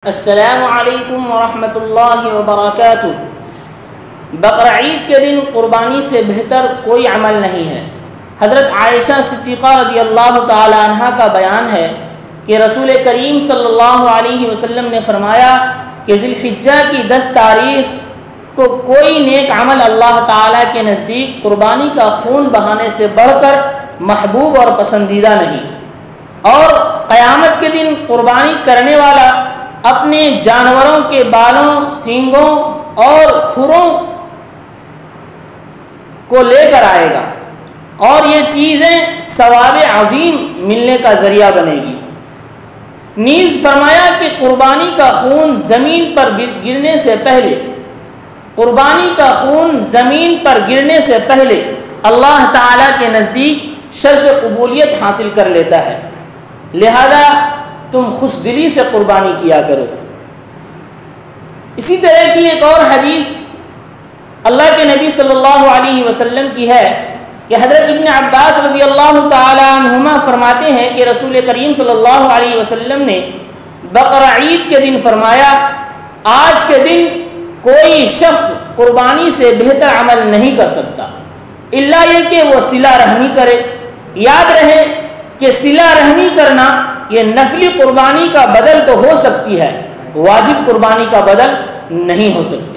السلام علیکم ورحمۃ اللہ وبرکاتہ۔ بقر عید کے دن قربانی سے بہتر کوئی عمل نہیں ہے۔ حضرت عائشہ صدیقہ رضی اللہ تعالی عنہ کا بیان ہے کہ رسول کریم صلی اللہ علیہ وسلم نے فرمایا کہ ذی الحجہ کی 10 تاریخ کو کوئی نیک عمل اللہ تعالیٰ کے نزدیک قربانی کا خون بہانے سے بڑھ کر محبوب اور پسندیدہ نہیں، اور قیامت کے دن قربانی کرنے والا اپنے جانوروں کے بالوں، سینگوں اور کھروں کو لے کر آئے گا، اور یہ چیزیں ثواب عظیم ملنے کا ذریعہ بنے گی۔ نیز فرمایا کہ قربانی کا خون زمین پر گرنے سے پہلے اللہ تعالیٰ کے نزدیک شرف قبولیت حاصل کر لیتا ہے، لہذا تم خوش دلی سے قربانی کیا کرو۔ اسی طرح کی ایک اور حدیث اللہ کے نبی صلی اللہ علیہ وسلم کی ہے کہ حضرت ابن عباس رضی اللہ تعالی عنہما فرماتے ہیں کہ رسول کریم صلی اللہ علیہ وسلم نے بقر عید کے دن فرمایا، آج کے دن کوئی شخص قربانی سے بہتر عمل نہیں کر سکتا الا یہ کہ وہ صلہ رحمی کرے۔ یاد رہے کہ صلہ رحمی کرنا یہ نفلی قربانی کا بدل تو ہو سکتی ہے، واجب قربانی کا بدل نہیں ہو سکتی۔